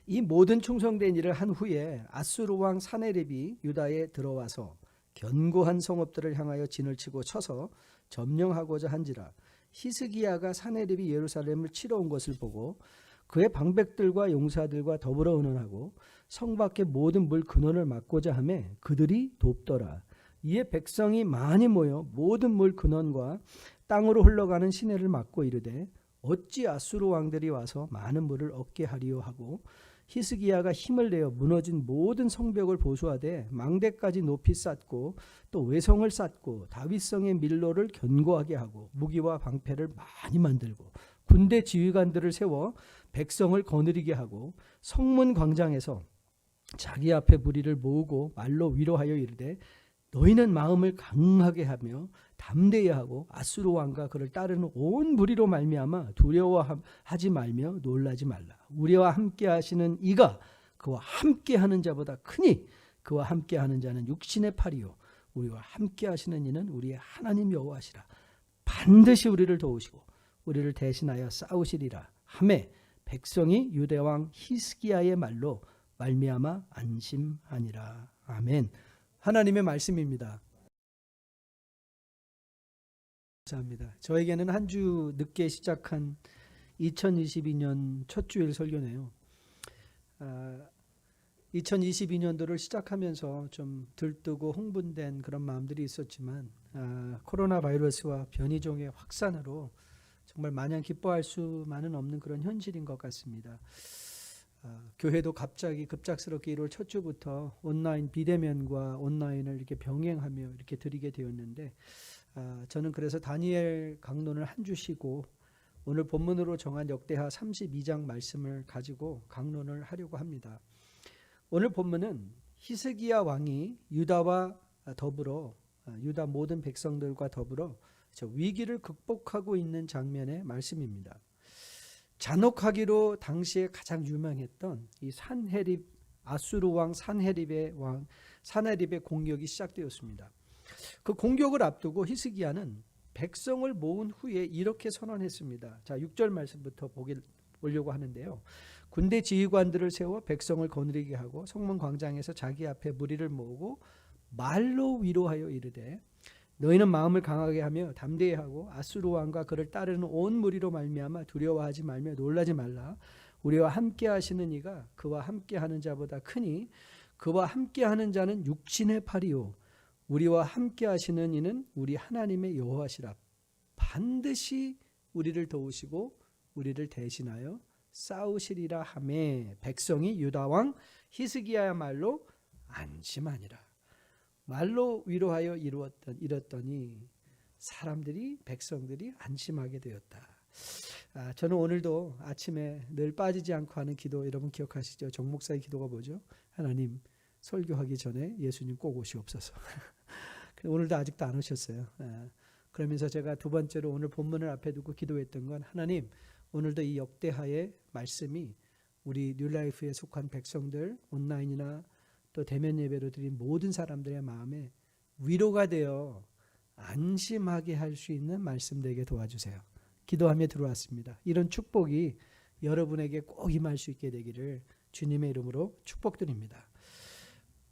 이 모든 충성된 일을 한 후에 아수르 왕 사네립이 유다에 들어와서 견고한 성읍들을 향하여 진을 치고 쳐서 점령하고자 한지라. 히스기야가 사네립이 예루살렘을 치러 온 것을 보고 그의 방백들과 용사들과 더불어 의논하고 성 밖의 모든 물 근원을 막고자 하며 그들이 돕더라. 이에 백성이 많이 모여 모든 물 근원과 땅으로 흘러가는 시내를 막고 이르되 어찌 아수르 왕들이 와서 많은 물을 얻게 하리요 하고 히스기야가 힘을 내어 무너진 모든 성벽을 보수하되 망대까지 높이 쌓고 또 외성을 쌓고 다윗성의 밀로를 견고하게 하고 무기와 방패를 많이 만들고 군대 지휘관들을 세워 백성을 거느리게 하고 성문 광장에서 자기 앞에 무리를 모으고 말로 위로하여 이르되 너희는 마음을 강하게 하며 담대히 하고 아수르 왕과 그를 따르는 온 무리로 말미암아 두려워하지 말며 놀라지 말라. 우리와 함께 하시는 이가 그와 함께 하는 자보다 크니 그와 함께 하는 자는 육신의 팔이요 우리와 함께 하시는 이는 우리의 하나님 여호와시라. 반드시 우리를 도우시고 우리를 대신하여 싸우시리라 하매 백성이 유대 왕 히스기야의 말로 말미암아 안심하니라. 아멘. 하나님의 말씀입니다. 감사합니다. 저에게는 한 주 늦게 시작한 2022년 첫 주일 설교네요. 2022년도를 시작하면서 좀 들뜨고 흥분된 그런 마음들이 있었지만 코로나 바이러스와 변이종의 확산으로 정말 마냥 기뻐할 수만은 없는 그런 현실인 것 같습니다. 교회도 갑자기 급작스럽게 1월 첫 주부터 온라인 비대면과 온라인을 이렇게 병행하며 이렇게 드리게 되었는데 저는 그래서 다니엘 강론을 한 주 쉬고 오늘 본문으로 정한 역대하 32장 말씀을 가지고 강론을 하려고 합니다. 오늘 본문은 히스기야 왕이 유다와 더불어 유다 모든 백성들과 더불어 위기를 극복하고 있는 장면의 말씀입니다. 잔혹하기로 당시에 가장 유명했던 이 산헤립 아수르 왕 산헤립의 공격이 시작되었습니다. 그 공격을 앞두고 히스기야는 백성을 모은 후에 이렇게 선언했습니다. 자, 6절 말씀부터 보려고 하는데요. 군대 지휘관들을 세워 백성을 거느리게 하고 성문 광장에서 자기 앞에 무리를 모으고 말로 위로하여 이르되 너희는 마음을 강하게 하며 담대히 하고 아수르 왕과 그를 따르는 온 무리로 말미암아 두려워하지 말며 놀라지 말라. 우리와 함께 하시는 이가 그와 함께 하는 자보다 크니 그와 함께 하는 자는 육신의 팔이요 우리와 함께 하시는 이는 우리 하나님의 여호와시라. 반드시 우리를 도우시고 우리를 대신하여 싸우시리라 하매 백성이 유다 왕 히스기야의 말로 안심하니라. 말로 위로하여 이뤘더니 백성들이 안심하게 되었다. 저는 오늘도 아침에 늘 빠지지 않고 하는 기도 여러분 기억하시죠? 정 목사의 기도가 뭐죠? 하나님 설교하기 전에 예수님 꼭 오시옵소서. 오늘도 아직도 안 오셨어요. 그러면서 제가 두 번째로 오늘 본문을 앞에 두고 기도했던 건 하나님 오늘도 이 역대하의 말씀이 우리 뉴라이프에 속한 백성들 온라인이나 또 대면 예배로 드린 모든 사람들의 마음에 위로가 되어 안심하게 할 수 있는 말씀 되게 도와주세요. 기도하며 들어왔습니다. 이런 축복이 여러분에게 꼭 임할 수 있게 되기를 주님의 이름으로 축복드립니다.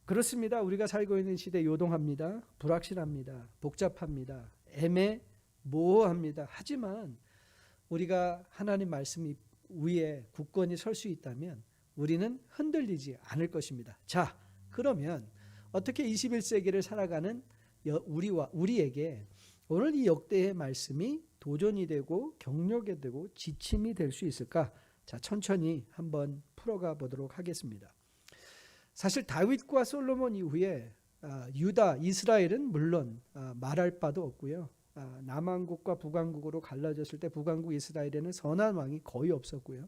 그렇습니다. 우리가 살고 있는 시대 요동합니다. 불확실합니다. 복잡합니다. 애매모호합니다. 하지만 우리가 하나님 말씀 위에 굳건히 설 수 있다면 우리는 흔들리지 않을 것입니다. 자, 그러면 어떻게 21세기를 살아가는 우리에게 오늘 이 역대의 말씀이 도전이 되고 격려가 되고 지침이 될 수 있을까? 자, 천천히 한번 풀어가 보도록 하겠습니다. 사실 다윗과 솔로몬 이후에 유다, 이스라엘은 물론 말할 바도 없고요. 남왕국과 북왕국으로 갈라졌을 때 북왕국 이스라엘에는 선한 왕이 거의 없었고요.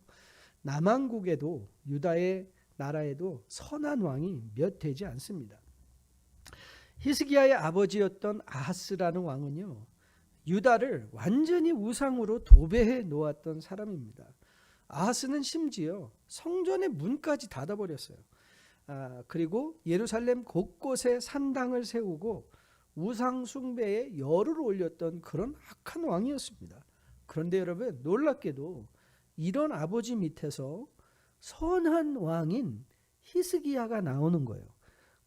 남왕국에도 유다의 나라에도 선한 왕이 몇 되지 않습니다. 히스기야의 아버지였던 아하스라는 왕은요, 유다를 완전히 우상으로 도배해 놓았던 사람입니다. 아하스는 심지어 성전의 문까지 닫아버렸어요. 그리고 예루살렘 곳곳에 산당을 세우고 우상 숭배에 열을 올렸던 그런 악한 왕이었습니다. 그런데 여러분 놀랍게도 이런 아버지 밑에서 선한 왕인 히스기야가 나오는 거예요.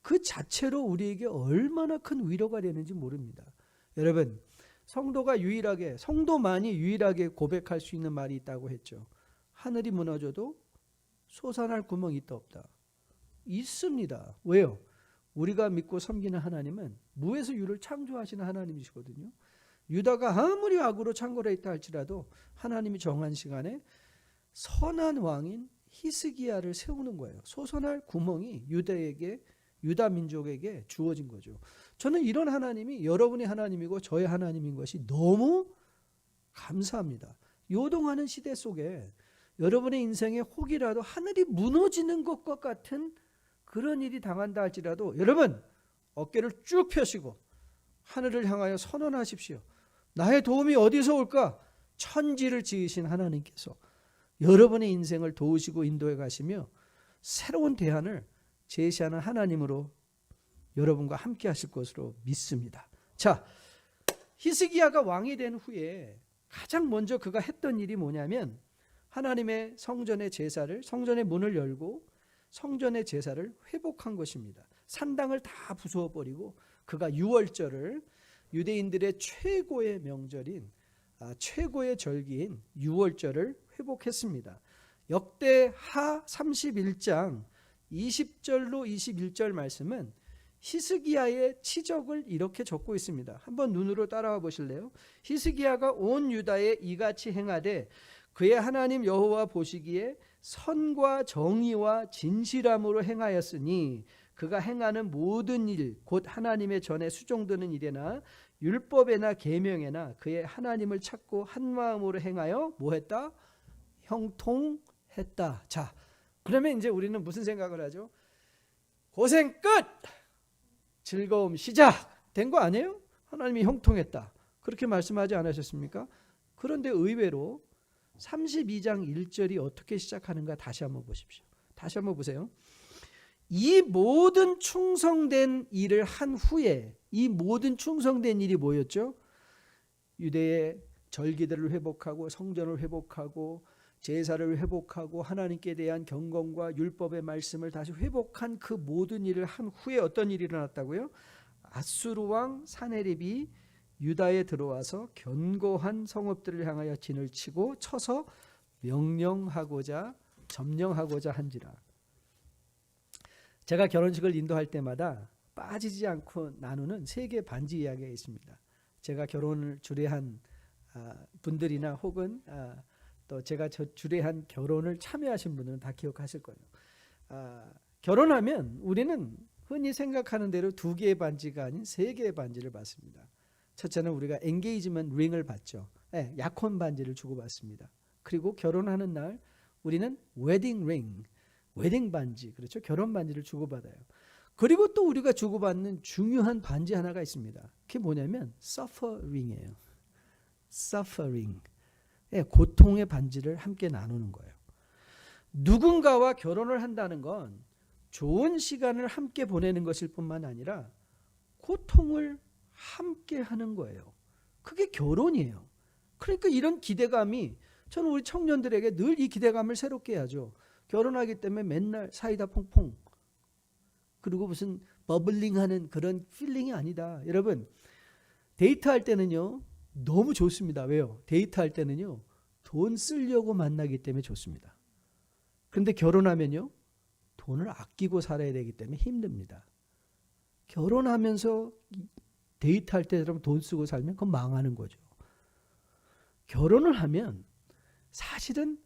그 자체로 우리에게 얼마나 큰 위로가 되는지 모릅니다. 여러분, 성도만이 유일하게 고백할 수 있는 말이 있다고 했죠. 하늘이 무너져도 솟아날 구멍이 있다 없다? 있습니다. 왜요? 우리가 믿고 섬기는 하나님은 무에서 유를 창조하시는 하나님이시거든요. 유다가 아무리 악으로 창궐해 있다 할지라도 하나님이 정한 시간에 선한 왕인 히스기야를 세우는 거예요. 솟아날 구멍이 유다 민족에게 주어진 거죠. 저는 이런 하나님이 여러분의 하나님이고 저의 하나님인 것이 너무 감사합니다. 요동하는 시대 속에 여러분의 인생에 혹이라도 하늘이 무너지는 것과 같은 그런 일이 당한다 할지라도 여러분 어깨를 쭉 펴시고 하늘을 향하여 선언하십시오. 나의 도움이 어디서 올까? 천지를 지으신 하나님께서 여러분의 인생을 도우시고 인도해 가시며 새로운 대안을 제시하는 하나님으로 여러분과 함께 하실 것으로 믿습니다. 자, 히스기야가 왕이 된 후에 가장 먼저 그가 했던 일이 뭐냐면 하나님의 성전의 문을 열고 성전의 제사를 회복한 것입니다. 산당을 다 부숴버리고 그가 유월절을 유대인들의 최고의 명절인 최고의 절기인 유월절을 회복했습니다. 역대하 31장 20절로 21절 말씀은 히스기야의 치적을 이렇게 적고 있습니다. 한번 눈으로 따라와 보실래요? 히스기야가 온 유다에 이같이 행하되 그의 하나님 여호와 보시기에 선과 정의와 진실함으로 행하였으니 그가 행하는 모든 일 곧 하나님의 전에 수종드는 일에나 율법에나 계명에나 그의 하나님을 찾고 한 마음으로 행하여 뭐했다? 형통했다. 자, 그러면 이제 우리는 무슨 생각을 하죠? 고생 끝! 즐거움 시작! 된 거 아니에요? 하나님이 형통했다. 그렇게 말씀하지 않으셨습니까? 그런데 의외로 32장 1절이 어떻게 시작하는가 다시 한번 보십시오. 다시 한번 보세요. 이 모든 충성된 일을 한 후에 이 모든 충성된 일이 뭐였죠? 유대의 절기들을 회복하고 성전을 회복하고 제사를 회복하고 하나님께 대한 경건과 율법의 말씀을 다시 회복한 그 모든 일을 한 후에 어떤 일이 일어났다고요? 아수르 왕 사네립이 유다에 들어와서 견고한 성읍들을 향하여 진을 치고 쳐서 점령하고자 한지라. 제가 결혼식을 인도할 때마다 빠지지 않고 나누는 세계 반지 이야기가 있습니다. 제가 결혼을 주례한 분들이나 혹은 또 제가 주례한 결혼을 참여하신 분들은 다 기억하실 거예요. 결혼하면 우리는 흔히 생각하는 대로 2개의 반지가 아닌 3개의 반지를 받습니다. 첫째는 우리가 엔게이지먼트 링을 받죠. 네, 약혼 반지를 주고받습니다. 그리고 결혼하는 날 우리는 웨딩 링, 웨딩 반지, 그렇죠? 결혼 반지를 주고받아요. 그리고 또 우리가 주고받는 중요한 반지 하나가 있습니다. 그게 뭐냐면 suffering이에요. suffering. 예, 고통의 반지를 함께 나누는 거예요. 누군가와 결혼을 한다는 건 좋은 시간을 함께 보내는 것일 뿐만 아니라 고통을 함께 하는 거예요. 그게 결혼이에요. 그러니까 이런 기대감이 저는 우리 청년들에게 늘 이 기대감을 새롭게 해야죠. 결혼하기 때문에 맨날 사이다 퐁퐁 그리고 무슨 버블링하는 그런 필링이 아니다. 여러분 데이트할 때는요 너무 좋습니다. 왜요? 데이트할 때는요 돈 쓰려고 만나기 때문에 좋습니다. 그런데 결혼하면요 돈을 아끼고 살아야 되기 때문에 힘듭니다. 결혼하면서 데이트할 때 여러분 돈 쓰고 살면 그건 망하는 거죠. 결혼을 하면 사실은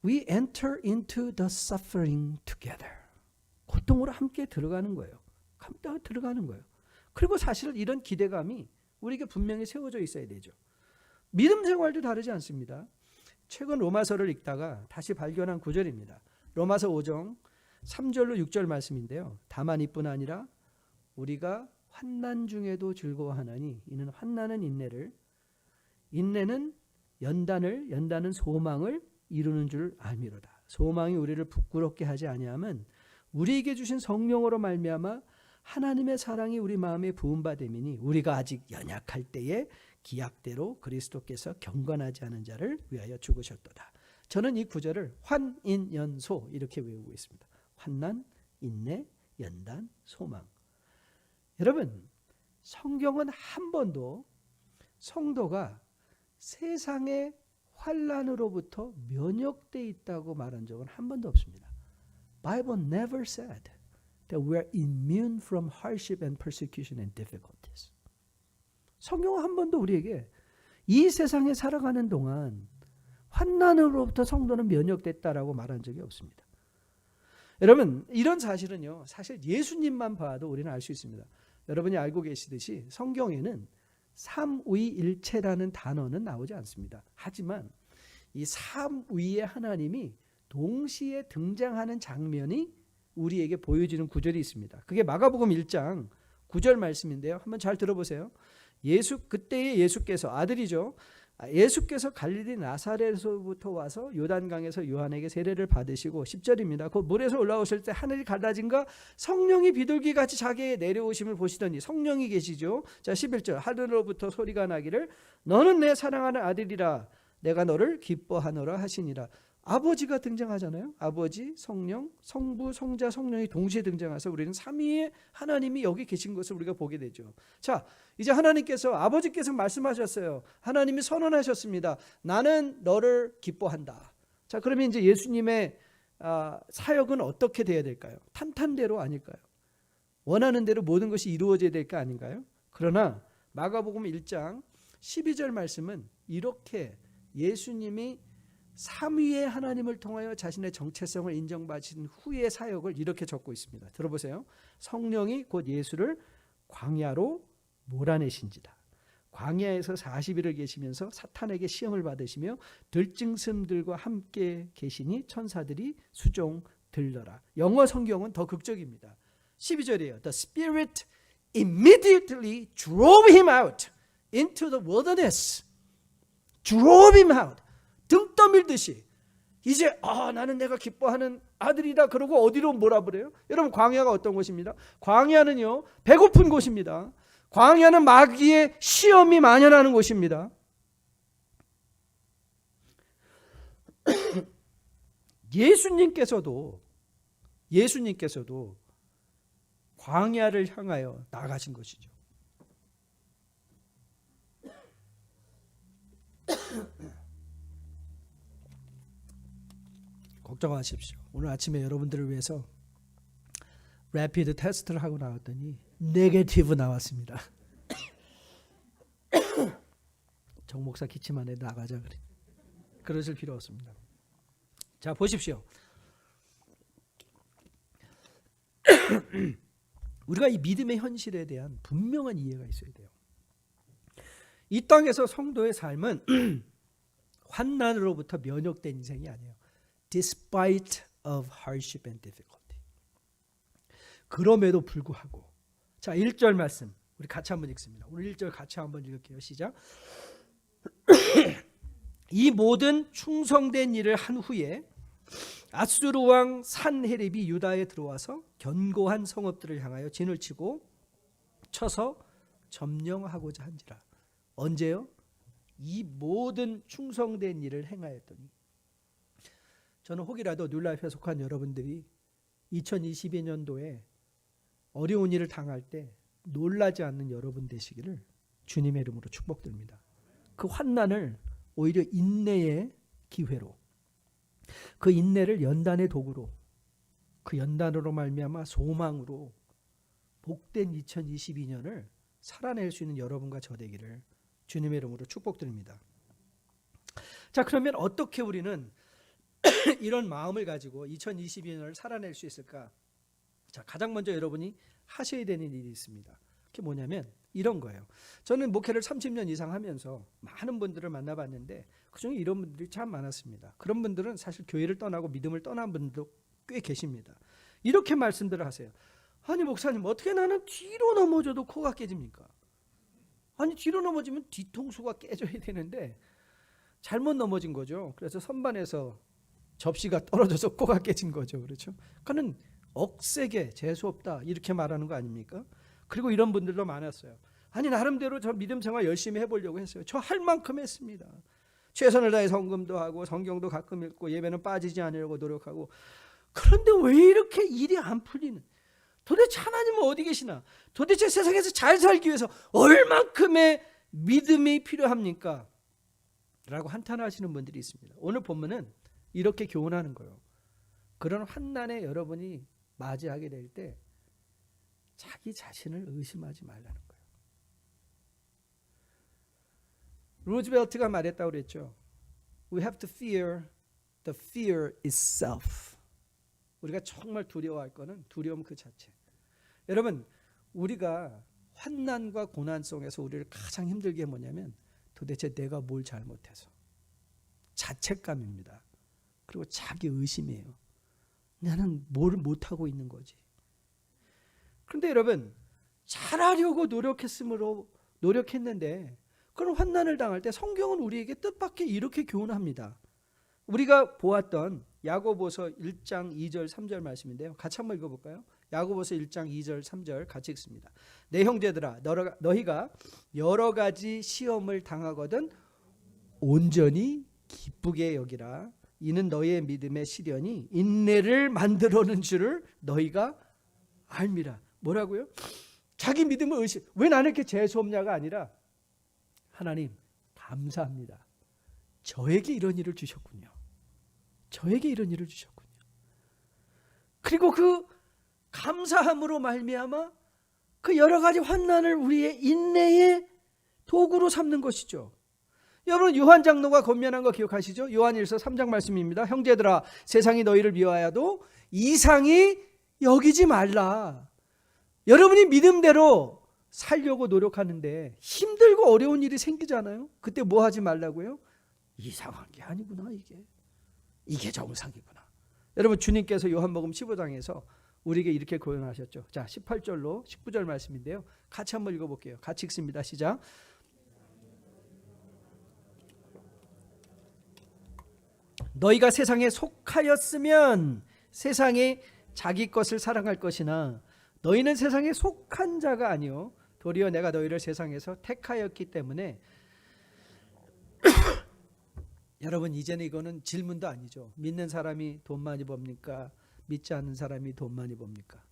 we enter into the suffering together. 고통으로 함께 들어가는 거예요. 함께 들어가는 거예요. 그리고 사실 이런 기대감이 우리에게 분명히 세워져 있어야 되죠. 믿음 생활도 다르지 않습니다. 최근 로마서를 읽다가 다시 발견한 구절입니다. 로마서 5장 3절로 6절 말씀인데요. 다만 이뿐 아니라 우리가 환난 중에도 즐거워하나니 이는 환난은 인내를, 인내는 연단은 소망을 이루는 줄 알미로다. 소망이 우리를 부끄럽게 하지 아니함은 우리에게 주신 성령으로 말미암아 하나님의 사랑이 우리 마음에 부음받음이니 우리가 아직 연약할 때에 기약대로 그리스도께서 경건하지 않은 자를 위하여 죽으셨도다. 저는 이 구절을 환인연소 이렇게 외우고 있습니다. 환난, 인내, 연단, 소망. 여러분, 성경은 한 번도 성도가 세상의 환난으로부터 면역돼 있다고 말한 적은 한 번도 없습니다. Bible never said that we are immune from hardship and persecution and difficulties. 성경은 한 번도 우리에게 이 세상에 살아가는 동안 환난으로부터 성도는 면역됐다라고 말한 적이 없습니다. 여러분, 이런 사실은요, 사실 예수님만 봐도 우리는 알 수 있습니다. 여러분이 알고 계시듯이 성경에는 삼위일체라는 단어는 나오지 않습니다. 하지만 이 삼위의 하나님이 동시에 등장하는 장면이 우리에게 보여지는 구절이 있습니다. 그게 마가복음 1장 9절 말씀인데요. 한번 잘 들어보세요. 그때의 예수께서, 아들이죠. 예수께서 갈릴리 나사렛에서부터 와서 요단강에서 요한에게 세례를 받으시고 10절입니다. 그 물에서 올라오실 때 하늘이 갈라진가 성령이 비둘기같이 자기에게 내려오심을 보시더니, 성령이 계시죠. 자, 11절, 하늘로부터 소리가 나기를 너는 내 사랑하는 아들이라 내가 너를 기뻐하노라 하시니라. 아버지가 등장하잖아요. 아버지, 성령, 성부, 성자, 성령이 동시에 등장해서 우리는 삼위의 하나님이 여기 계신 것을 우리가 보게 되죠. 자, 이제 하나님께서, 아버지께서 말씀하셨어요. 하나님이 선언하셨습니다. 나는 너를 기뻐한다. 자, 그러면 이제 예수님의 사역은 어떻게 돼야 될까요? 탄탄대로 아닐까요? 원하는 대로 모든 것이 이루어져야 될 거 아닌가요? 그러나 마가복음 1장 12절 말씀은 이렇게 예수님이 삼위의 하나님을 통하여 자신의 정체성을 인정받으신 후의 사역을 이렇게 적고 있습니다. 들어보세요. 성령이 곧 예수를 광야로 몰아내신지라. 광야에서 40일을 계시면서 사탄에게 시험을 받으시며 들짐승들과 함께 계시니 천사들이 수종 들더라. 영어 성경은 더 극적입니다. 12절이에요. The Spirit immediately drove him out into the wilderness. drove him out. 등 떠밀듯이 이제 나는 내가 기뻐하는 아들이다 그러고 어디로 몰아버려요? 여러분, 광야가 어떤 곳입니다? 광야는요, 배고픈 곳입니다. 광야는 마귀의 시험이 만연하는 곳입니다. 예수님께서도 광야를 향하여 나가신 것이죠. 걱정하십시오. 오늘 아침에 여러분들을 위해서 래피드 테스트를 하고 나왔더니 네게티브 나왔습니다. 정 목사 기침 안에 나가자 그래. 그러실 필요 없습니다. 자, 보십시오. 우리가 이 믿음의 현실에 대한 분명한 이해가 있어야 돼요. 이 땅에서 성도의 삶은 환난으로부터 면역된 인생이 아니에요. Despite of hardship and difficulty. 그럼에도 불구하고. 자, 1절 말씀 우리 같이 한번 읽습니다. 오늘 1절 같이 한번 읽을게요. 시작. 이 모든 충성된 일을 한 후에 아수르 왕 산헤립이 유다에 들어와서 견고한 성읍들을 향하여 진을 쳐서 점령하고자 한지라. 언제요? 이 모든 충성된 일을 행하였더니. 저는 혹이라도 뉴라이프에 속한 여러분들이 2022년도에 어려운 일을 당할 때 놀라지 않는 여러분 되시기를 주님의 이름으로 축복드립니다. 그 환난을 오히려 인내의 기회로, 그 인내를 연단의 도구로, 그 연단으로 말미암아 소망으로 복된 2022년을 살아낼 수 있는 여러분과 저 되기를 주님의 이름으로 축복드립니다. 자, 그러면 어떻게 우리는 이런 마음을 가지고 2022년을 살아낼 수 있을까? 자, 가장 먼저 여러분이 하셔야 되는 일이 있습니다. 그게 뭐냐면 이런 거예요. 저는 목회를 30년 이상 하면서 많은 분들을 만나봤는데 그중에 이런 분들이 참 많았습니다. 그런 분들은 사실 교회를 떠나고 믿음을 떠난 분들도 꽤 계십니다. 이렇게 말씀들을 하세요. 아니 목사님, 어떻게 나는 뒤로 넘어져도 코가 깨집니까? 아니 뒤로 넘어지면 뒤통수가 깨져야 되는데 잘못 넘어진 거죠. 그래서 선반에서 접시가 떨어져서 코가 깨진 거죠. 그렇죠? 그는 억세게 재수없다 이렇게 말하는 거 아닙니까? 그리고 이런 분들도 많았어요. 아니 나름대로 저 믿음 생활 열심히 해보려고 했어요. 저 할 만큼 했습니다. 최선을 다해 성금도 하고 성경도 가끔 읽고 예배는 빠지지 않으려고 노력하고, 그런데 왜 이렇게 일이 안 풀리는, 도대체 하나님은 어디 계시나, 도대체 세상에서 잘 살기 위해서 얼만큼의 믿음이 필요합니까? 라고 한탄하시는 분들이 있습니다. 오늘 본문은 이렇게 교훈하는 거예요. 그런 환난에 여러분이 맞이하게 될 때 자기 자신을 의심하지 말라는 거예요. 루즈벨트가 말했다고 그랬죠. We have to fear the fear itself. 우리가 정말 두려워할 거는 두려움 그 자체. 여러분, 우리가 환난과 고난 속에서 우리를 가장 힘들게 뭐냐면 도대체 내가 뭘 잘못해서, 자책감입니다. 그리고 자기 의심이에요. 나는 뭘 못하고 있는 거지. 그런데 여러분, 잘하려고 노력했는데 그런 환난을 당할 때 성경은 우리에게 뜻밖의 이렇게 교훈합니다. 우리가 보았던 야고보서 1장 2절 3절 말씀인데요. 같이 한번 읽어볼까요? 야고보서 1장 2절 3절 같이 읽습니다. 내 형제들아, 너희가 여러 가지 시험을 당하거든 온전히 기쁘게 여기라. 이는 너희의 믿음의 시련이 인내를 만들어는 줄을 너희가 알미라. 뭐라고요? 자기 믿음을 의심. 왜 나는 이렇게 재수 없냐가 아니라, 하나님 감사합니다. 저에게 이런 일을 주셨군요. 저에게 이런 일을 주셨군요. 그리고 그 감사함으로 말미암아 그 여러 가지 환난을 우리의 인내의 도구로 삼는 것이죠. 여러분, 요한 장로가 권면한 거 기억하시죠? 요한일서 3장 말씀입니다. 형제들아, 세상이 너희를 미워하여도 이상히 여기지 말라. 여러분이 믿음대로 살려고 노력하는데 힘들고 어려운 일이 생기잖아요. 그때 뭐 하지 말라고요? 이상한 게 아니구나, 이게 정상이구나. 여러분, 주님께서 요한복음 15장에서 우리에게 이렇게 고연하셨죠. 자, 18절로 19절 말씀인데요. 같이 한번 읽어볼게요. 같이 읽습니다. 시작. 너희가 세상에 속하였으면 세상이 자기 것을 사랑할 것이나 너희는 세상에 속한 자가 아니요 도리어 내가 너희를 세상에서 택하였기 때문에 여러분, 이제는 이거는 질문도 아니죠. 믿는 사람이 돈 많이 법니까? 믿지 않는 사람이 돈 많이 법니까?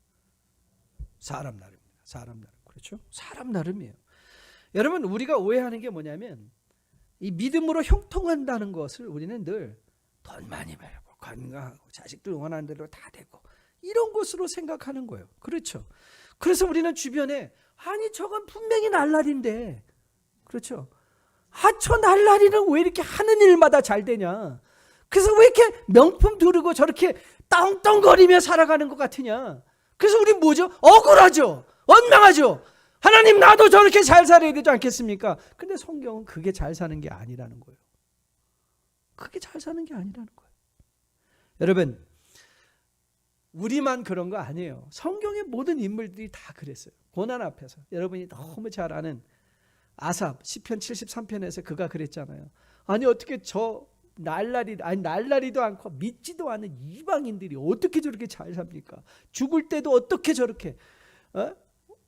사람 나름입니다. 사람 나름. 그렇죠? 사람 나름이에요. 여러분, 우리가 오해하는 게 뭐냐면 이 믿음으로 형통한다는 것을 우리는 늘 돈 많이 벌고 건강하고 자식들 원하는 대로 다 되고 이런 것으로 생각하는 거예요. 그렇죠? 그래서 우리는 주변에 아니 저건 분명히 날라리인데, 그렇죠? 저 날라리는 왜 이렇게 하는 일마다 잘 되냐? 그래서 왜 이렇게 명품 두르고 저렇게 떵떵거리며 살아가는 것 같으냐? 그래서 우리 뭐죠? 억울하죠? 원망하죠? 하나님, 나도 저렇게 잘 살아야 되지 않겠습니까? 근데 성경은 그게 잘 사는 게 아니라는 거예요. 그게 잘 사는 게 아니라는 거예요. 여러분, 우리만 그런 거 아니에요. 성경의 모든 인물들이 다 그랬어요. 고난 앞에서. 여러분이 너무 잘 아는 아삽 시편 73편에서 그가 그랬잖아요. 아니 어떻게 저 날라리도 않고 믿지도 않은 이방인들이 어떻게 저렇게 잘 삽니까? 죽을 때도 어떻게 저렇게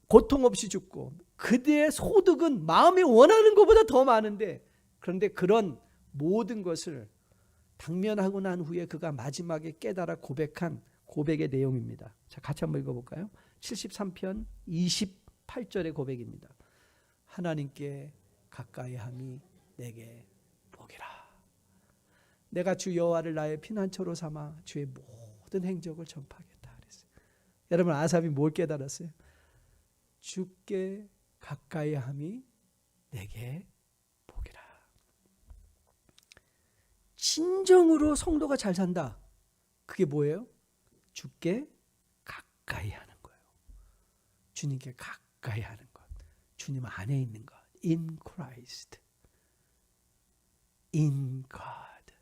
고통 없이 죽고 그들의 소득은 마음이 원하는 것보다 더 많은데, 그런데 그런 모든 것을 당면하고 난 후에 그가 마지막에 깨달아 고백한 고백의 내용입니다. 자, 같이 한번 읽어볼까요? 73편 28절의 고백입니다. 하나님께 가까이함이 내게 복이라. 내가 주 여호와를 나의 피난처로 삼아 주의 모든 행적을 전파하겠다 그랬어요. 여러분, 아삽이 뭘 깨달았어요? 주께 가까이함이 내게 복이라. 진정으로 성도가 잘 산다. 그게 뭐예요? 주께 가까이 하는 거예요. 주님께 가까이 하는 것. 주님 안에 있는 것. In Christ. In God.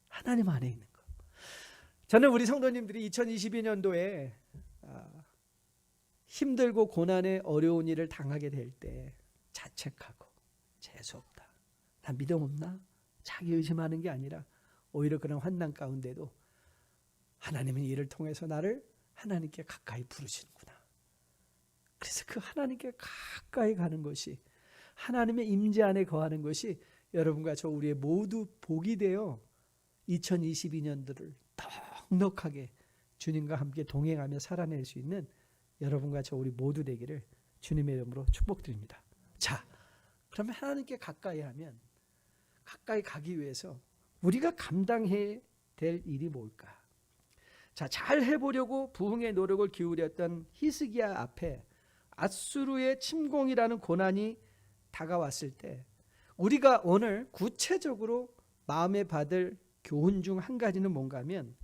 하나님 안에 있는 것. 저는 우리 성도님들이 2022년도에 힘들고 고난에 어려운 일을 당하게 될 때 자책하고 재수없다, 나 믿음 없나? 자기 의심하는 게 아니라 오히려 그런 환난 가운데도 하나님은 이를 통해서 나를 하나님께 가까이 부르시는구나. 그래서 그 하나님께 가까이 가는 것이, 하나님의 임재 안에 거하는 것이 여러분과 저 우리의 모두 복이 되어 2022년도를 넉넉하게 주님과 함께 동행하며 살아낼 수 있는 여러분과 저 우리 모두 되기를 주님의 이름으로 축복드립니다. 자, 그러면 하나님께 가까이 하면, 가까이 가기 위해서 우리가 감당해야 될 일이 뭘까? 자, 잘 해보려고 부흥의 노력을 기울였던 히스기야 앞에 앗수르의 침공이라는 고난이 다가왔을 때 우리가 오늘 구체적으로 마음에 받을 교훈 중 한 가지는 뭔가 하면,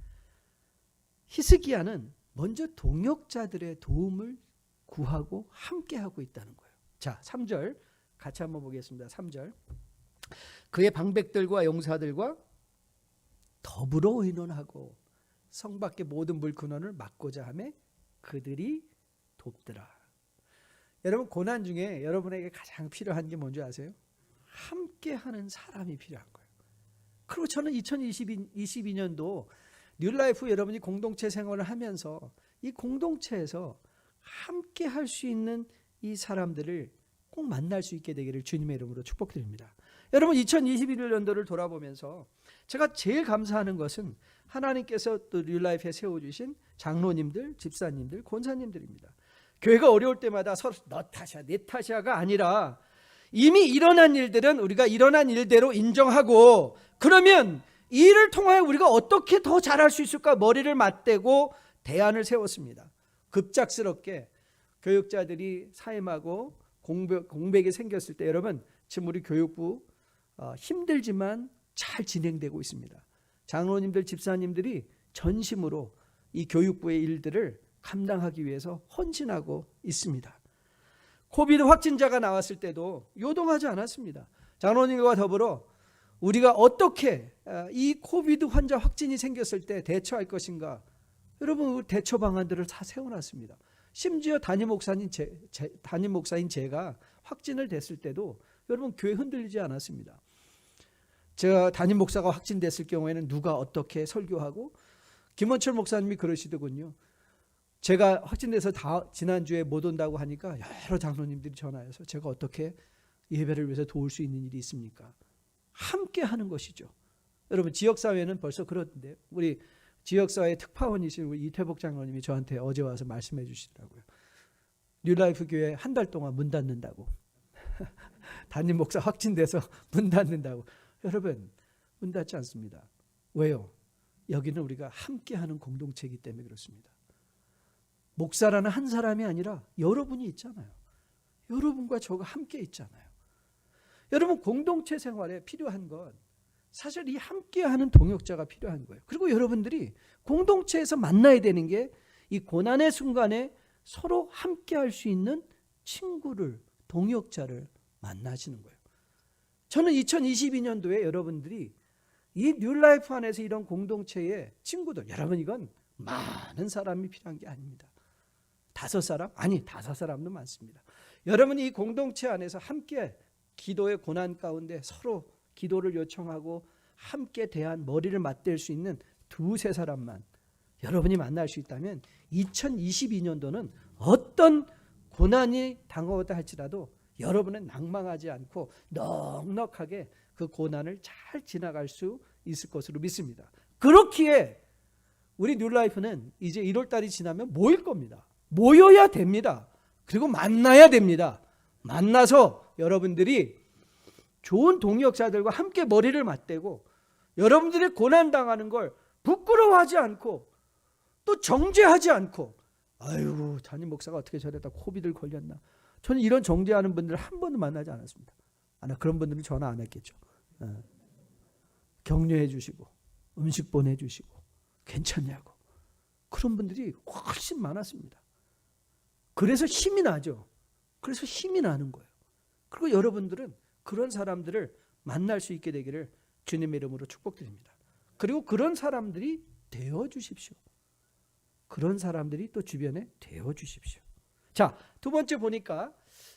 히스기야는 먼저 동역자들의 도움을 구하고 함께하고 있다는 거예요. 자, 3절 같이 한번 보겠습니다. 3절. 그의 방백들과 용사들과 더불어 의논하고 성 밖의 모든 물근원을 막고자 하며 그들이 돕더라. 여러분, 고난 중에 여러분에게 가장 필요한 게 뭔지 아세요? 함께하는 사람이 필요한 거예요. 그리고 저는 2022년도 뉴라이프 여러분이 공동체 생활을 하면서 이 공동체에서 함께 할 수 있는 이 사람들을 꼭 만날 수 있게 되기를 주님의 이름으로 축복드립니다. 여러분, 2021년도를 돌아보면서 제가 제일 감사하는 것은 하나님께서 또 뉴라이프에 세워주신 장로님들, 집사님들, 권사님들입니다. 교회가 어려울 때마다 서로 너 탓이야, 내 탓이야가 아니라 이미 일어난 일들은 우리가 일어난 일대로 인정하고, 그러면 이 일을 통하여 우리가 어떻게 더 잘할 수 있을까 머리를 맞대고 대안을 세웠습니다. 급작스럽게 교육자들이 사임하고 공백이 생겼을 때 여러분, 지금 우리 교육부 힘들지만 잘 진행되고 있습니다. 장로님들, 집사님들이 전심으로 이 교육부의 일들을 감당하기 위해서 헌신하고 있습니다. 코비드 확진자가 나왔을 때도 요동하지 않았습니다. 장로님과 더불어 우리가 어떻게 이 코비드 환자 확진이 생겼을 때 대처할 것인가, 여러분 대처 방안들을 다 세워놨습니다. 심지어 담임 목사인 제가 확진을 됐을 때도 여러분 교회 흔들리지 않았습니다. 제가 담임 목사가 확진됐을 경우에는 누가 어떻게 설교하고, 김원철 목사님이 그러시더군요. 제가 확진돼서 지난주에 못 온다고 하니까 여러 장로님들이 전화해서 제가 어떻게 예배를 위해서 도울 수 있는 일이 있습니까? 함께 하는 것이죠. 여러분, 지역사회는 벌써 그런데 우리 지역사회 특파원이신 우리 이태복 장로님이 저한테 어제 와서 말씀해 주시더라고요. 뉴라이프 교회 한 달 동안 문 닫는다고. 담임 목사 확진돼서 문 닫는다고. 여러분, 문 닫지 않습니다. 왜요? 여기는 우리가 함께하는 공동체이기 때문에 그렇습니다. 목사라는 한 사람이 아니라 여러분이 있잖아요. 여러분과 저가 함께 있잖아요. 여러분, 공동체 생활에 필요한 건 사실 이 함께하는 동역자가 필요한 거예요. 그리고 여러분들이 공동체에서 만나야 되는 게 이 고난의 순간에 서로 함께할 수 있는 친구를, 동역자를 만나시는 거예요. 저는 2022년도에 여러분들이 이 뉴라이프 안에서 이런 공동체의 친구들, 여러분 이건 많은 사람이 필요한 게 아닙니다. 5사람? 아니 5사람도 많습니다. 여러분이 이 공동체 안에서 함께 기도의 고난 가운데 서로 기도를 요청하고 함께 대한 머리를 맞댈 수 있는 2-3사람만 여러분이 만날 수 있다면 2022년도는 어떤 고난이 당하다 할지라도 여러분은 낭망하지 않고 넉넉하게 그 고난을 잘 지나갈 수 있을 것으로 믿습니다. 그렇기에 우리 뉴라이프는 이제 1월달이 지나면 모일 겁니다. 모여야 됩니다. 그리고 만나야 됩니다. 만나서 여러분들이 좋은 동역자들과 함께 머리를 맞대고 여러분들이 고난당하는 걸 부끄러워하지 않고 또 정죄하지 않고, 아유 담임 목사가 어떻게 저랬다 코비드를 걸렸나, 저는 이런 정죄하는 분들을 한 번도 만나지 않았습니다. 그런 분들은 전화 안 했겠죠. 격려해 주시고 음식 보내주시고 괜찮냐고, 그런 분들이 훨씬 많았습니다. 그래서 힘이 나죠. 그래서 힘이 나는 거예요. 그리고 여러분들은 그런 사람들을 만날 수 있게 되기를 주님의 이름으로 축복드립니다. 그리고 그런 사람들이 되어 주십시오. 그런 사람들이 또 주변에 되어 주십시오. 자, 2번째 보니까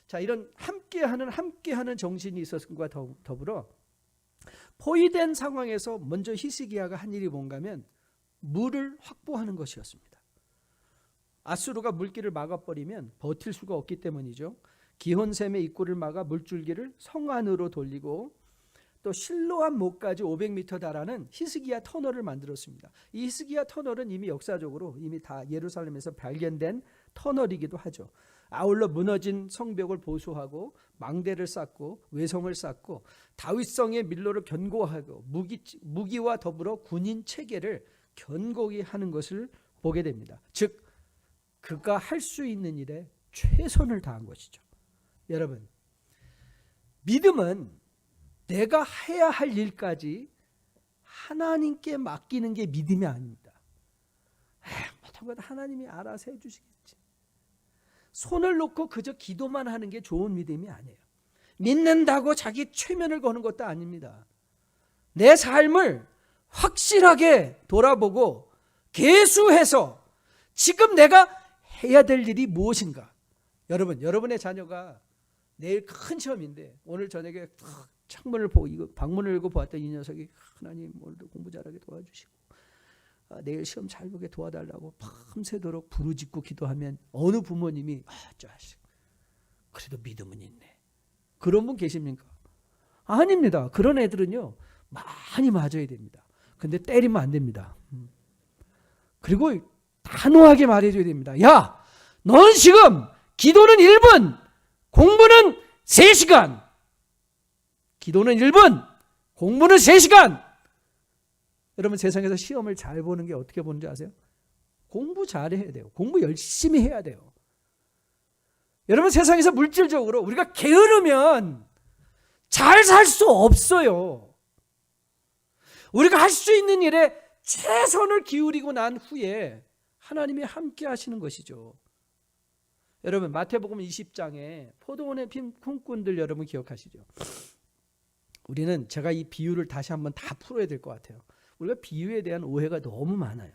자, 이런 함께하는 정신이 있었음과 더불어 포위된 상황에서 먼저 히스기야가 한 일이 뭔가 하면 물을 확보하는 것이었습니다. 아수르가 물길을 막아버리면 버틸 수가 없기 때문이죠. 기혼샘의 입구를 막아 물줄기를 성 안으로 돌리고 또 실로암 목까지 500m 달하는 히스기야 터널을 만들었습니다. 이 히스기야 터널은 이미 역사적으로 이미 다 예루살렘에서 발견된 터널이기도 하죠. 아울러 무너진 성벽을 보수하고 망대를 쌓고 외성을 쌓고 다윗성의 밀로를 견고하고 무기와 더불어 군인 체계를 견고히 하는 것을 보게 됩니다. 즉 그가 할 수 있는 일에 최선을 다한 것이죠. 여러분, 믿음은 내가 해야 할 일까지 하나님께 맡기는 게 믿음이 아닙니다. 모든 것 하나님이 알아서 해주시겠지. 손을 놓고 그저 기도만 하는 게 좋은 믿음이 아니에요. 믿는다고 자기 최면을 거는 것도 아닙니다. 내 삶을 확실하게 돌아보고 계수해서 지금 내가 해야 될 일이 무엇인가. 여러분, 여러분의 자녀가 내일 큰 시험인데 오늘 저녁에 창문을 보고 이거 방문을 열고 보았더니 이 녀석이 하나님 오늘도 공부 잘하게 도와주시고 내일 시험 잘 보게 도와달라고 밤새도록 부르짖고 기도하면 어느 부모님이 자식 그래도 믿음은 있네, 그런 분 계십니까? 아닙니다. 그런 애들은요 많이 맞아야 됩니다. 근데 때리면 안 됩니다. 그리고 단호하게 말해줘야 됩니다. 야, 너는 지금 기도는 1분, 공부는 3시간. 기도는 1분, 공부는 3시간. 여러분, 세상에서 시험을 잘 보는 게 어떻게 보는지 아세요? 공부 잘해야 돼요. 공부 열심히 해야 돼요. 여러분, 세상에서 물질적으로 우리가 게으르면 잘 살 수 없어요. 우리가 할 수 있는 일에 최선을 기울이고 난 후에 하나님이 함께 하시는 것이죠. 여러분, 마태복음 20장에 포도원의 품꾼들 여러분 기억하시죠? 우리는 제가 이 비유를 다시 한번 다 풀어야 될 것 같아요. 우리가 비유에 대한 오해가 너무 많아요.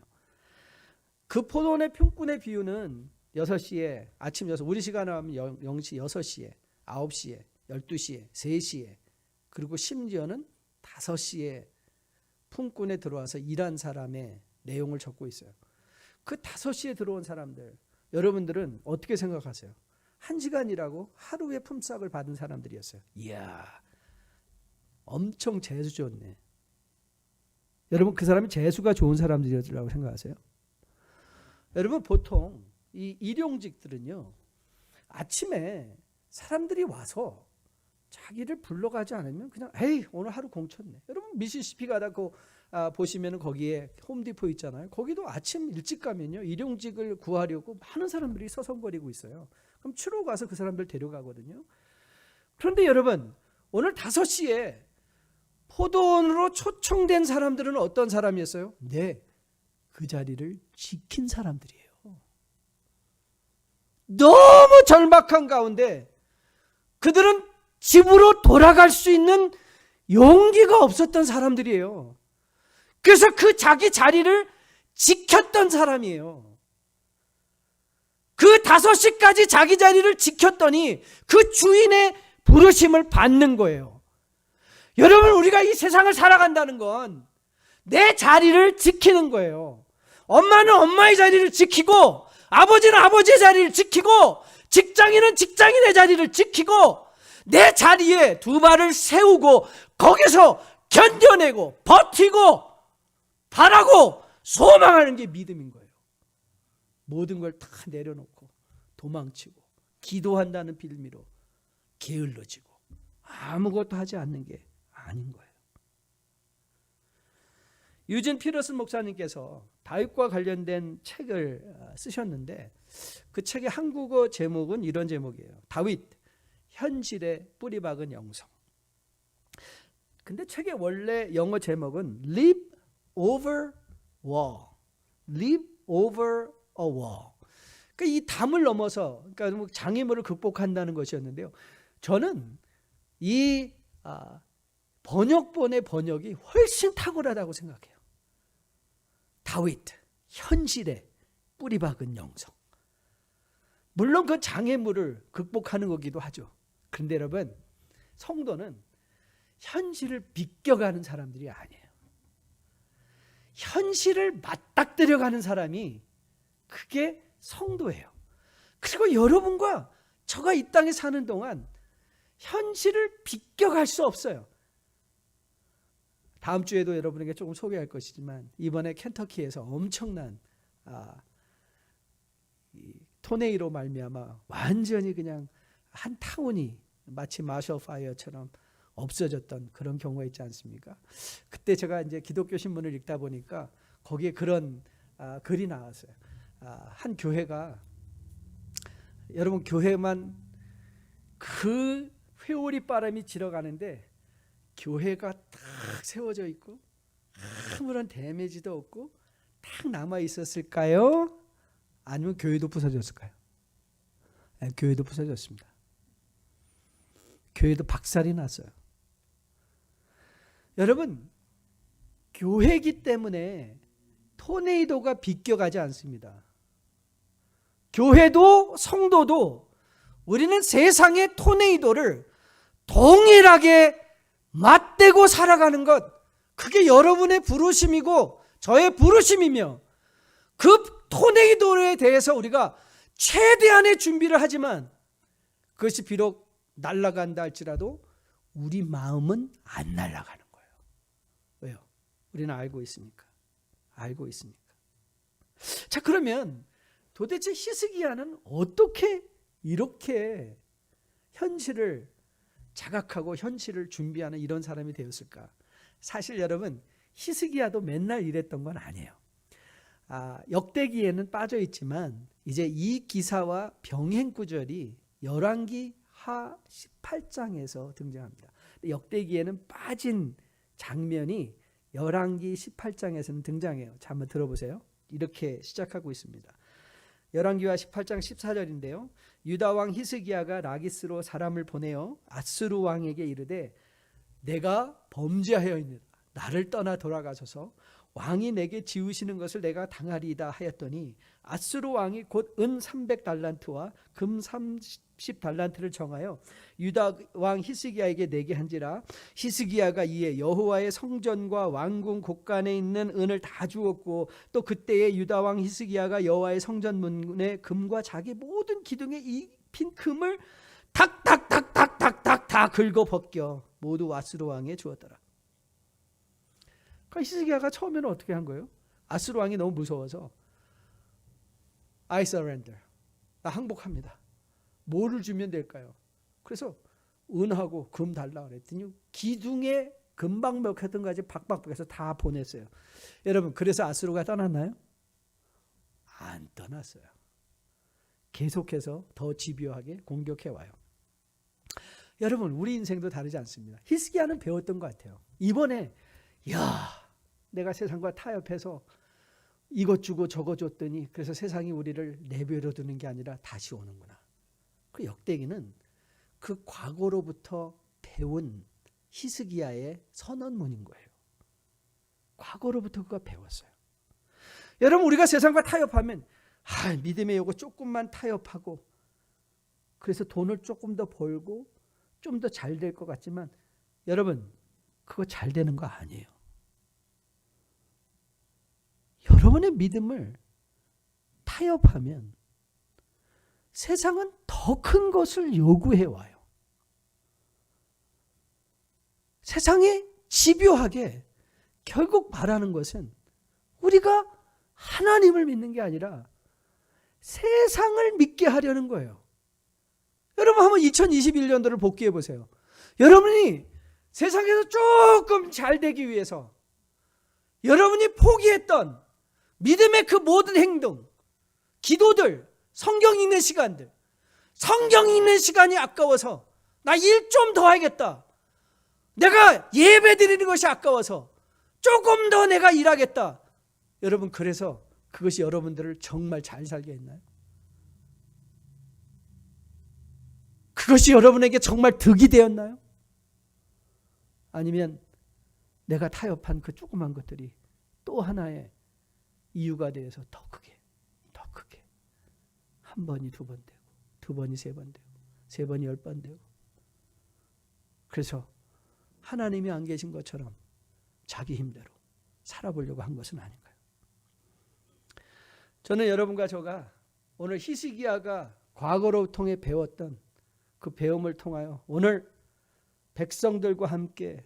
그 포도원의 품꾼의 비유는 6시에 아침 6시, 우리 시간으로 하면 0시 6시에 9시에 12시에 3시에 그리고 심지어는 5시에 품꾼에 들어와서 일한 사람의 내용을 적고 있어요. 그 5시에 들어온 사람들, 여러분들은 어떻게 생각하세요? 1시간이라고 하루에 품삯을 받은 사람들이었어요. 이야, 엄청 재수 좋네. 여러분, 그 사람이 재수가 좋은 사람들이라고 생각하세요? 여러분, 보통 이 일용직들은요 아침에 사람들이 와서 자기를 불러가지 않으면 그냥 에이 오늘 하루 공쳤네. 여러분, 미시시피 가다 보시면 거기에 홈디포 있잖아요. 거기도 아침 일찍 가면요 일용직을 구하려고 많은 사람들이 서성거리고 있어요. 그럼 추러 가서 그 사람들 데려가거든요. 그런데 여러분, 오늘 5시에 포도원으로 초청된 사람들은 어떤 사람이었어요? 네, 그 자리를 지킨 사람들이에요. 너무 절박한 가운데 그들은 집으로 돌아갈 수 있는 용기가 없었던 사람들이에요. 그래서 그 자기 자리를 지켰던 사람이에요. 그 5시까지 자기 자리를 지켰더니 그 주인의 부르심을 받는 거예요. 여러분, 우리가 이 세상을 살아간다는 건 내 자리를 지키는 거예요. 엄마는 엄마의 자리를 지키고 아버지는 아버지의 자리를 지키고 직장인은 직장인의 자리를 지키고 내 자리에 2발을 세우고 거기서 견뎌내고 버티고 바라고 소망하는 게 믿음인 거예요. 모든 걸 다 내려놓고 도망치고 기도한다는 빌미로 게을러지고 아무것도 하지 않는 게 아닌 거예요. 유진 피터슨 목사님께서 다윗과 관련된 책을 쓰셨는데 그 책의 한국어 제목은 이런 제목이에요. 다윗, 현실에 뿌리 박은 영성. 근데 책의 원래 영어 제목은 Leap Over Wall. Leap Over a Wall. 그러니까 이 담을 넘어서, 그러니까 장애물을 극복한다는 것이었는데요. 저는 이 번역본의 번역이 훨씬 탁월하다고 생각해요. 다윗, 현실에 뿌리 박은 영성. 물론 그 장애물을 극복하는 거기도 하죠. 그런데 여러분, 성도는 현실을 비껴가는 사람들이 아니에요. 현실을 맞닥뜨려가는 사람이 그게 성도예요. 그리고 여러분과 저가 이 땅에 사는 동안 현실을 비껴갈 수 없어요. 다음 주에도 여러분에게 조금 소개할 것이지만 이번에 켄터키에서 엄청난 이 토네이로 말미암아 완전히 그냥 한 타운이 마치 마셜 파이어처럼 없어졌던 그런 경우가 있지 않습니까? 그때 제가 이제 기독교 신문을 읽다 보니까 거기에 그런 글이 나왔어요. 한 교회가 여러분 교회만 그 회오리 바람이 지나가는데 교회가 딱 세워져 있고 아무런 데미지도 없고 딱 남아 있었을까요? 아니면 교회도 부서졌을까요? 네, 교회도 부서졌습니다. 교회도 박살이 났어요. 여러분, 교회이기 때문에 토네이도가 비껴가지 않습니다. 교회도 성도도 우리는 세상의 토네이도를 동일하게 맞대고 살아가는 것, 그게 여러분의 부르심이고 저의 부르심이며 그 토네이도에 대해서 우리가 최대한의 준비를 하지만 그것이 비록 날아간다 할지라도 우리 마음은 안 날아가는 거예요. 왜요? 우리는 알고 있으니까. 알고 있으니까. 자, 그러면 도대체 히스기야는 어떻게 이렇게 현실을 자각하고 현실을 준비하는 이런 사람이 되었을까? 사실 여러분, 히스기야도 맨날 이랬던 건 아니에요. 역대기에는 빠져 있지만 이제 이 기사와 병행 구절이 열왕기 하 18장에서 등장합니다. 역대기에는 빠진 장면이 열왕기 18장에서는 등장해요. 자, 한번 들어보세요. 이렇게 시작하고 있습니다. 열왕기하 18장 14절인데요. 유다 왕 히스기야가 라기스로 사람을 보내어 아스루 왕에게 이르되 내가 범죄하여있느라 나를 떠나 돌아가소서 왕이 내게 지으시는 것을 내가 당하리이다 하였더니 아스루 왕이 곧 은 300달란트와 금 30달란트를 정하여 유다 왕 히스기야에게 내게 한지라. 히스기야가 이에 여호와의 성전과 왕궁 곳간에 있는 은을 다 주었고 또 그때에 유다 왕 히스기야가 여호와의 성전 문에 금과 자기 모든 기둥에 입힌 금을 탁탁탁탁탁탁 다 긁어 벗겨 모두 아스루 왕에 주었더라. 그러니까 히스기야가 처음에는 어떻게 한 거예요? 아스루 왕이 너무 무서워서 I surrender, 나 항복합니다. 뭐를 주면 될까요? 그래서 은하고 금 달라 그랬더니 기둥에 금방 먹혔던 거지 박박박해서 다 보냈어요. 여러분, 그래서 아스루가 떠났나요? 안 떠났어요. 계속해서 더 집요하게 공격해 와요. 여러분, 우리 인생도 다르지 않습니다. 히스기야는 배웠던 것 같아요. 이번에 내가 세상과 타협해서 이것 주고 저것 줬더니 그래서 세상이 우리를 내버려 두는 게 아니라 다시 오는구나. 그 역대기는 그 과거로부터 배운 히스기야의 선언문인 거예요. 과거로부터 그가 배웠어요. 여러분, 우리가 세상과 타협하면 믿음의 요구 조금만 타협하고 그래서 돈을 조금 더 벌고 좀 더 잘 될 것 같지만 여러분, 그거 잘 되는 거 아니에요. 여러분의 믿음을 타협하면 세상은 더 큰 것을 요구해 와요. 세상이 집요하게 결국 바라는 것은 우리가 하나님을 믿는 게 아니라 세상을 믿게 하려는 거예요. 여러분, 한번 2021년도를 복귀해 보세요. 여러분이 세상에서 조금 잘 되기 위해서 여러분이 포기했던 믿음의 그 모든 행동, 기도들, 성경 읽는 시간들, 성경 읽는 시간이 아까워서 나 일 좀 더 하겠다. 내가 예배 드리는 것이 아까워서 조금 더 내가 일하겠다. 여러분, 그래서 그것이 여러분들을 정말 잘 살게 했나요? 그것이 여러분에게 정말 득이 되었나요? 아니면 내가 타협한 그 조그만 것들이 또 하나의 이유가 되어서 더 크게 한 번이 두 번 되고 두 번이 세 번 되고 세 번이 10번 되고 그래서 하나님이 안 계신 것처럼 자기 힘대로 살아보려고 한 것은 아닌가요? 저는 여러분과 저가 오늘 히스기야가 과거로 통해 배웠던 그 배움을 통하여 오늘 백성들과 함께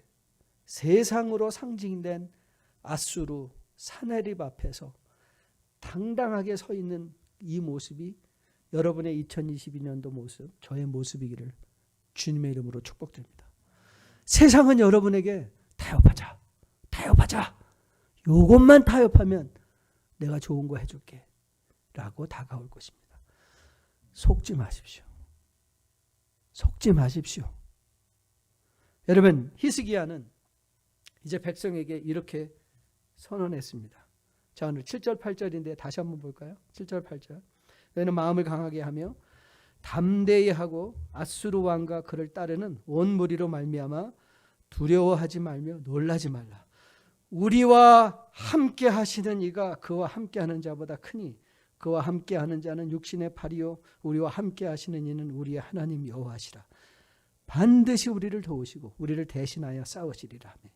세상으로 상징된 아수르 사네립 앞에서 당당하게 서 있는 이 모습이 여러분의 2022년도 모습, 저의 모습이기를 주님의 이름으로 축복드립니다. 세상은 여러분에게 타협하자, 타협하자, 요것만 타협하면 내가 좋은 거 해줄게 라고 다가올 것입니다. 속지 마십시오. 속지 마십시오. 여러분, 히스기야는 이제 백성에게 이렇게 선언했습니다. 자, 오늘 7절 8절인데 다시 한번 볼까요? 7절 8절. 너희는 마음을 강하게 하며 담대히 하고 아수르 왕과 그를 따르는 온 무리로 말미암아 두려워하지 말며 놀라지 말라. 우리와 함께 하시는 이가 그와 함께 하는 자보다 크니 그와 함께 하는 자는 육신의 팔이요 우리와 함께 하시는 이는 우리의 하나님 여호와시라. 반드시 우리를 도우시고 우리를 대신하여 싸우시리라 하며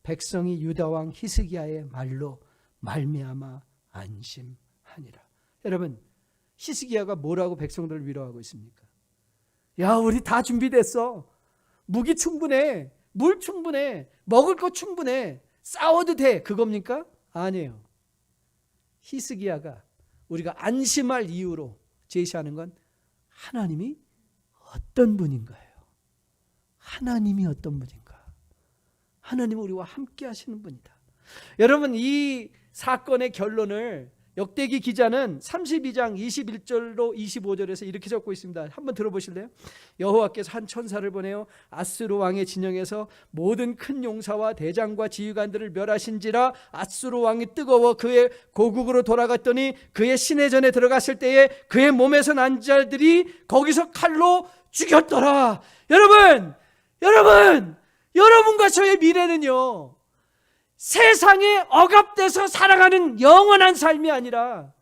백성이 유다 왕 히스기야의 말로 말미암아 안심하니라. 여러분, 히스기야가 뭐라고 백성들을 위로하고 있습니까? 야, 우리 다 준비됐어. 무기 충분해. 물 충분해. 먹을 거 충분해. 싸워도 돼. 그겁니까? 아니에요. 히스기야가 우리가 안심할 이유로 제시하는 건 하나님이 어떤 분인가요? 하나님이 어떤 분인가? 하나님은 우리와 함께 하시는 분이다. 여러분, 이 사건의 결론을 역대기 기자는 32장 21절로 25절에서 이렇게 적고 있습니다. 한번 들어보실래요? 여호와께서 한 천사를 보내어 아수르 왕의 진영에서 모든 큰 용사와 대장과 지휘관들을 멸하신지라. 아수르 왕이 뜨거워 그의 고국으로 돌아갔더니 그의 시내전에 들어갔을 때에 그의 몸에서 난 자들이 거기서 칼로 죽였더라. 여러분과 저의 미래는요, 세상에 억압돼서 살아가는 영원한 삶이 아니라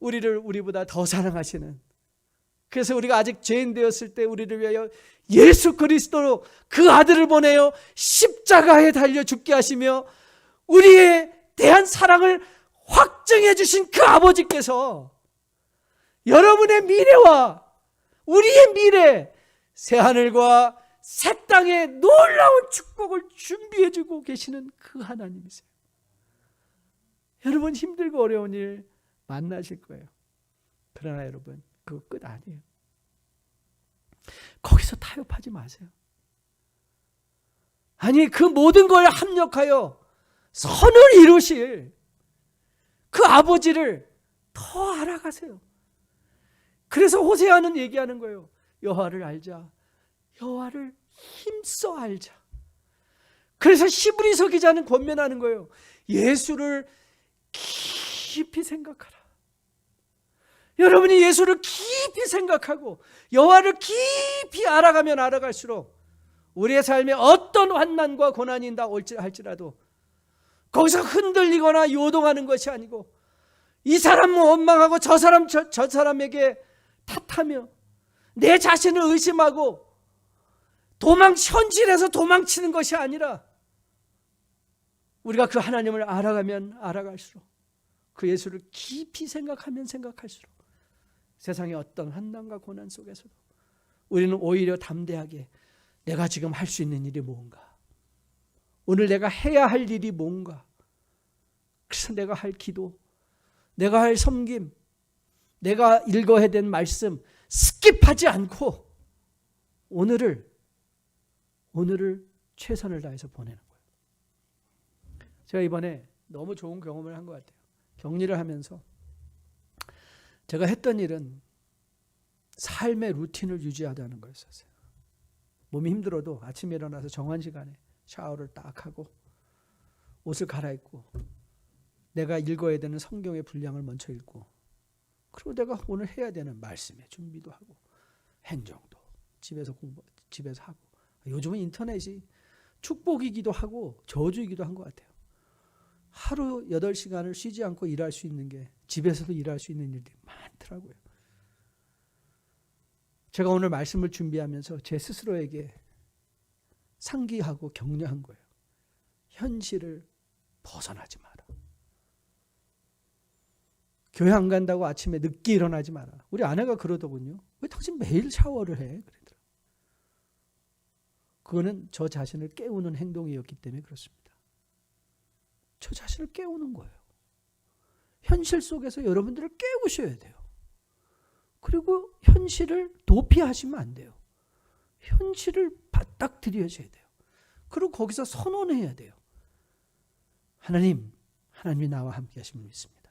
우리를 우리보다 더 사랑하시는, 그래서 우리가 아직 죄인 되었을 때 우리를 위하여 예수 그리스도로 그 아들을 보내어 십자가에 달려 죽게 하시며 우리에 대한 사랑을 확증해 주신 그 아버지께서 여러분의 미래와 우리의 미래, 새하늘과 새 땅에 놀라운 축복을 준비해주고 계시는 그 하나님이세요. 여러분, 힘들고 어려운 일 만나실 거예요. 그러나 여러분, 그거 끝 아니에요. 거기서 타협하지 마세요. 아니, 그 모든 걸 합력하여 선을 이루실 그 아버지를 더 알아가세요. 그래서 호세아는 얘기하는 거예요. 여호와를 알자. 여호와를 힘써 알자. 그래서 히브리서 기자는 권면하는 거예요. 예수를 깊이 생각하라. 여러분이 예수를 깊이 생각하고 여호와를 깊이 알아가면 알아갈수록 우리의 삶에 어떤 환난과 고난이 있다 할지라도 거기서 흔들리거나 요동하는 것이 아니고 이 사람은 원망하고 저 사람에게 탓하며 내 자신을 의심하고 현실에서 도망치는 것이 아니라 우리가 그 하나님을 알아가면 알아갈수록 그 예수를 깊이 생각하면 생각할수록 세상의 어떤 환난과 고난 속에서도 우리는 오히려 담대하게 내가 지금 할 수 있는 일이 뭔가, 오늘 내가 해야 할 일이 뭔가, 그래서 내가 할 기도, 내가 할 섬김, 내가 읽어야 될 말씀 스킵하지 않고 오늘을 최선을 다해서 보내는 거예요. 제가 이번에 너무 좋은 경험을 한 것 같아요. 격리를 하면서 제가 했던 일은 삶의 루틴을 유지하자는 거였어요. 몸이 힘들어도 아침에 일어나서 정한 시간에 샤워를 딱 하고 옷을 갈아입고 내가 읽어야 되는 성경의 분량을 먼저 읽고, 그리고 내가 오늘 해야 되는 말씀의 준비도 하고 행정도 집에서 하고, 요즘은 인터넷이 축복이기도 하고 저주이기도 한 것 같아요. 하루 8시간을 쉬지 않고 일할 수 있는 게 집에서도 일할 수 있는 일들이 많더라고요. 제가 오늘 말씀을 준비하면서 제 스스로에게 상기하고 격려한 거예요. 현실을 벗어나지 마라. 교회 안 간다고 아침에 늦게 일어나지 마라. 우리 아내가 그러더군요. 왜 당신 매일 샤워를 해? 그러더라고요. 그거는 저 자신을 깨우는 행동이었기 때문에 그렇습니다. 저 자신을 깨우는 거예요. 현실 속에서 여러분들을 깨우셔야 돼요. 그리고 현실을 도피하시면 안 돼요. 현실을 바닥 들여셔야 돼요. 그리고 거기서 선언해야 돼요. 하나님이 나와 함께 하심을 믿습니다.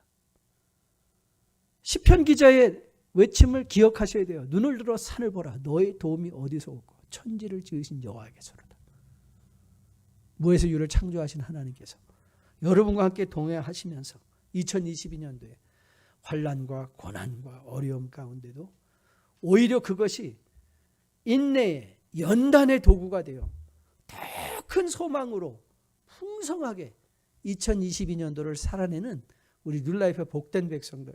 시편 기자의 외침을 기억하셔야 돼요. 눈을 들어 산을 보라. 너의 도움이 어디서 오고 천지를 지으신 여호와께서로다. 무에서 유를 창조하신 하나님께서 여러분과 함께 동행하시면서 2022년도에 환난과 고난과 어려움 가운데도 오히려 그것이 인내의 연단의 도구가 되어 더 큰 소망으로 풍성하게 2022년도를 살아내는 우리 뉴라이프의 복된 백성들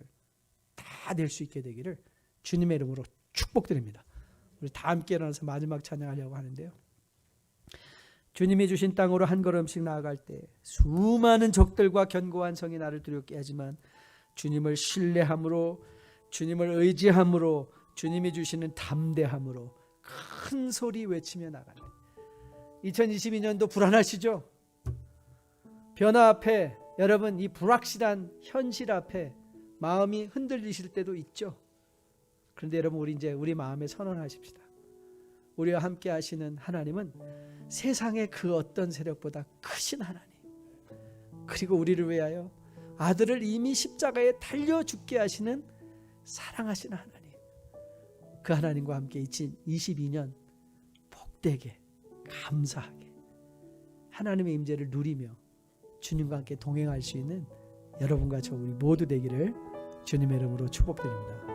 다 될 수 있게 되기를 주님의 이름으로 축복드립니다. 우리 다 함께 일어나서 마지막 찬양하려고 하는데요. 주님이 주신 땅으로 한 걸음씩 나아갈 때 수많은 적들과 견고한 성이 나를 두렵게 하지만 주님을 신뢰함으로, 주님을 의지함으로, 주님이 주시는 담대함으로 큰 소리 외치며 나가는 2022년도 불안하시죠? 변화 앞에 여러분 이 불확실한 현실 앞에 마음이 흔들리실 때도 있죠. 그런데 여러분 우리 마음에 선언하십시다. 우리와 함께 하시는 하나님은 세상의 그 어떤 세력보다 크신 하나님, 그리고 우리를 위하여 아들을 이미 십자가에 달려 죽게 하시는 사랑하시는 하나님, 그 하나님과 함께 2022년 복되게 감사하게 하나님의 임재를 누리며 주님과 함께 동행할 수 있는 여러분과 저 우리 모두 되기를 주님의 이름으로 축복드립니다.